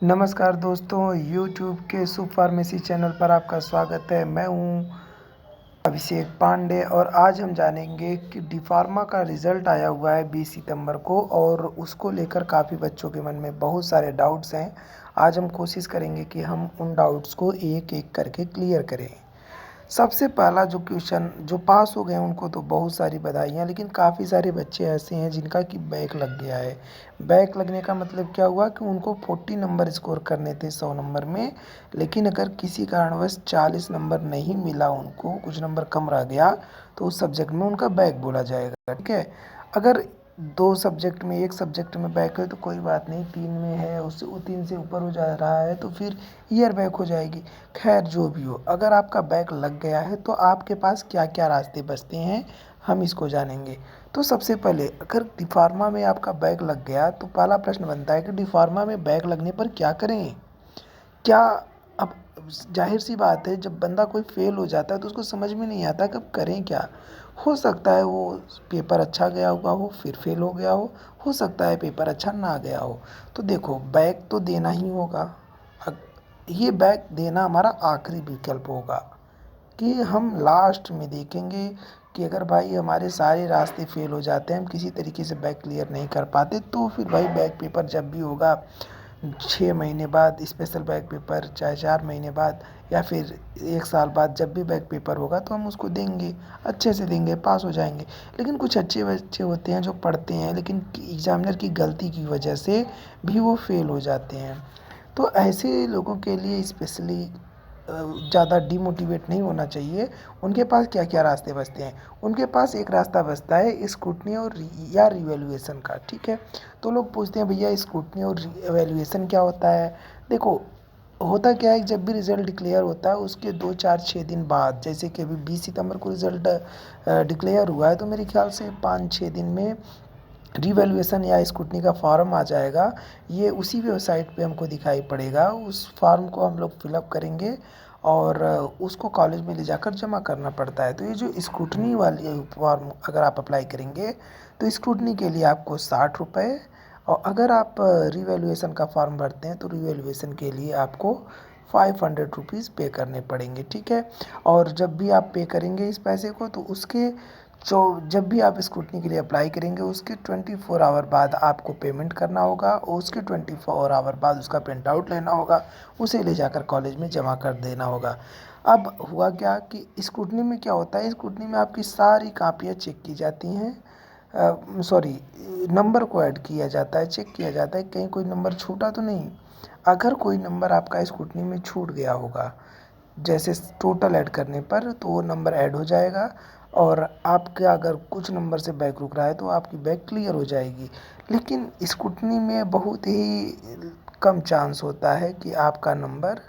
नमस्कार दोस्तों, यूट्यूब के सुप फार्मेसी चैनल पर आपका स्वागत है। मैं हूं अभिषेक पांडे और आज हम जानेंगे कि डी फार्मा का रिज़ल्ट आया हुआ है 20 सितंबर को और उसको लेकर काफ़ी बच्चों के मन में बहुत सारे डाउट्स हैं। आज हम कोशिश करेंगे कि हम उन डाउट्स को एक-एक करके क्लियर करें। सबसे पहला जो क्वेश्चन जो पास हो गए हैं उनको तो बहुत सारी बधाइयाँ, लेकिन काफ़ी सारे बच्चे ऐसे हैं जिनका कि बैक लग गया है। बैक लगने का मतलब क्या हुआ कि उनको 40 नंबर स्कोर करने थे 100 नंबर में, लेकिन अगर किसी कारणवश 40 नंबर नहीं मिला उनको, कुछ नंबर कम रह गया, तो उस सब्जेक्ट में उनका बैक बोला जाएगा, ठीक है। अगर 2 सब्जेक्ट में 1 सब्जेक्ट में बैक है तो कोई बात नहीं, 3 में है उससे 3 से ऊपर हो जा रहा है तो फिर ईयर बैक हो जाएगी। खैर जो भी हो, अगर आपका बैक लग गया है तो आपके पास क्या-क्या रास्ते बचते हैं, हम इसको जानेंगे। तो सबसे पहले अगर डी फार्मा में आपका बैक लग गया तो पहला प्रश्न बनता है कि डी फार्मा में बैक लगने पर क्या करें? क्या अब ज़ाहिर-सी बात है, जब बंदा कोई फ़ेल हो जाता है तो उसको समझ में नहीं आता कि अब करें क्या? हो सकता है वो पेपर अच्छा गया हुआ हो, फिर फ़ेल हो गया हो सकता है पेपर अच्छा ना गया हो। तो देखो बैक तो देना ही होगा। अ, ये बैक देना हमारा आखिरी विकल्प होगा कि हम लास्ट में देखेंगे कि अगर भाई हमारे सारे रास्ते फ़ेल हो जाते हैं, हम किसी तरीके से बैक क्लियर नहीं कर पाते, तो फिर भाई बैक पेपर जब भी होगा 6 महीने बाद स्पेशल बैक पेपर, चाहे 4 महीने बाद या फिर 1 साल बाद जब भी बैक पेपर होगा तो हम उसको देंगे, अच्छे से देंगे, पास हो जाएँगे। लेकिन कुछ अच्छे बच्चे होते हैं जो पढ़ते हैं लेकिन एग्ज़ामिनर की गलती की वजह से भी वो फ़ेल हो जाते हैं। तो ऐसे लोगों के लिए स्पेशली ज़्यादा डिमोटिवेट नहीं होना चाहिए। उनके पास क्या-क्या रास्ते बचते हैं? उनके पास एक रास्ता बचता है स्क्रूटनी और या रिवैल्यूएशन का, ठीक है? तो लोग पूछते हैं भैया स्क्रूटनी और रिवैल्यूएशन क्या होता है? देखो, होता क्या है जब भी रिज़ल्ट डिक्लेयर होता है उसके 2, 4, 6 दिन बाद, जैसे कि अभी 20 सितंबर को रिज़ल्ट डिक्लेयर हुआ है तो मेरे ख़्याल से 5-6 दिन में रिवैल्यूएशन या स्क्रूटनी का फॉर्म आ जाएगा। ये उसी वेबसाइट पे हमको दिखाई पड़ेगा। उस फॉर्म को हम लोग फिल अप करेंगे और उसको कॉलेज में ले जाकर जमा करना पड़ता है। तो ये जो स्क्रूटनी वाली फॉर्म अगर आप अप्लाई करेंगे तो स्क्रूटनी के लिए आपको 60 रुपए और अगर आप रिवैल्यूएशन का फॉर्म भरते हैं तो रिवैल्यूएशन के लिए आपको 500 रुपीज़ पे करने पड़ेंगे, ठीक है। और जब भी आप पे करेंगे इस पैसे को तो उसके जो जब भी आप स्क्रूटनी के लिए अप्लाई करेंगे उसके 24 आवर बाद आपको पेमेंट करना होगा और उसके 24 आवर बाद उसका प्रिंट आउट लेना होगा, उसे ले जाकर कॉलेज में जमा कर देना होगा। अब हुआ क्या कि स्क्रूटनी में क्या होता है, स्क्रूटनी में आपकी सारी कापियाँ चेक की जाती हैं, सॉरी, नंबर को ऐड किया जाता है, चेक किया जाता है कहीं कोई नंबर छूटा तो नहीं। अगर कोई नंबर आपका स्क्रूटनी में छूट गया होगा, जैसे टोटल ऐड करने पर तो वो नंबर ऐड हो जाएगा और आपका अगर कुछ नंबर से बैक रुक रहा है तो आपकी बैक क्लियर हो जाएगी। लेकिन स्क्रूटनी में बहुत ही कम चांस होता है कि आपका नंबर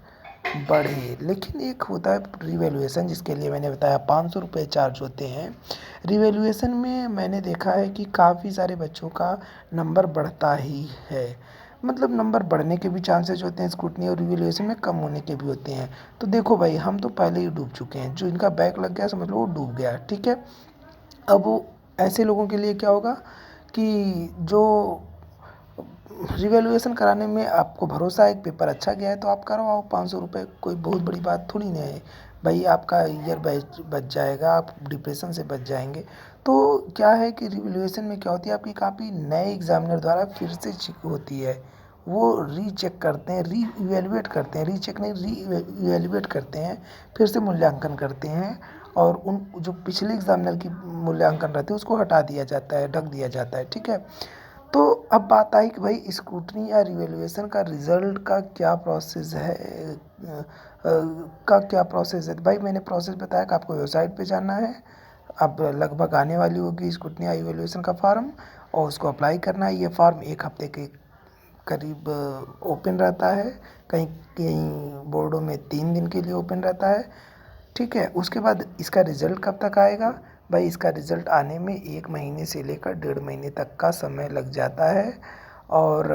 बढ़े। लेकिन एक होता है रिवैल्यूएशन जिसके लिए मैंने बताया 500 रुपये चार्ज होते हैं। रिवैल्यूएशन में मैंने देखा है कि काफ़ी सारे बच्चों का नंबर बढ़ता ही है। मतलब नंबर बढ़ने के भी चांसेस होते हैं स्क्रूटनी और रिवैल्यूएशन में, कम होने के भी होते हैं। तो देखो भाई हम तो पहले ही डूब चुके हैं, जो इनका बैक लग गया समझ लो वो डूब गया, ठीक है। अब वो ऐसे लोगों के लिए क्या होगा कि जो रिवैल्यूएशन कराने में आपको भरोसा है, एक पेपर अच्छा गया है तो आप करवाओ, 500 रुपये कोई बहुत बड़ी बात थोड़ी ना है। भाई आपका ईयर बच जाएगा, आप डिप्रेशन से बच जाएँगे। तो क्या है कि रिवैल्यूएशन में क्या होती है, आपकी कॉपी नए एग्ज़ामिनर द्वारा फिर से चेक होती है। वो रीचेक करते हैं, री-इवैल्यूएट करते हैं, रीचेक नहीं री-इवैल्यूएट करते हैं, फिर से मूल्यांकन करते हैं और उन जो पिछले एग्ज़ामिनर की मूल्यांकन रहते हैं उसको हटा दिया जाता है, ढक दिया जाता है, ठीक है। तो अब बात आई कि भाई स्क्रूटनी या रिवैल्यूएशन का रिज़ल्ट का क्या प्रोसेस है, तो भाई मैंने प्रोसेस बताया कि आपको वेबसाइट पे जाना है। अब लगभग आने वाली होगी स्क्रूटनी या रिवैल्यूएशन का फॉर्म और उसको अप्लाई करना है। ये फॉर्म 1 हफ्ते के करीब ओपन रहता है, कहीं कहीं बोर्डों में 3 दिन के लिए ओपन रहता है, ठीक है। उसके बाद इसका रिज़ल्ट कब तक आएगा? भाई इसका रिज़ल्ट आने में 1 महीने से लेकर 1.5 महीने तक का समय लग जाता है। और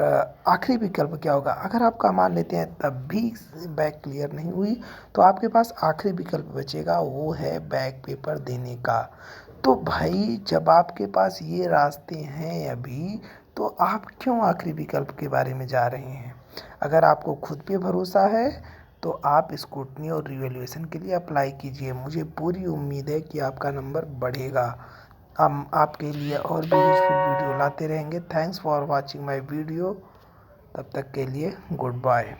आखिरी विकल्प क्या होगा? अगर आप का मान लेते हैं तब भी बैक क्लियर नहीं हुई तो आपके पास आखिरी विकल्प बचेगा, वो है बैक पेपर देने का। तो भाई जब आपके पास ये रास्ते हैं अभी, तो आप क्यों आखिरी विकल्प के बारे में जा रहे हैं? अगर आपको खुद पे भरोसा है तो आप स्कूटनी और रिवैल्यूएशन के लिए अप्लाई कीजिए। मुझे पूरी उम्मीद है कि आपका नंबर बढ़ेगा। हम आपके लिए और भी यूज़फुल वीडियो लाते रहेंगे। Thanks for watching my video. तब तक के लिए गुड बाय।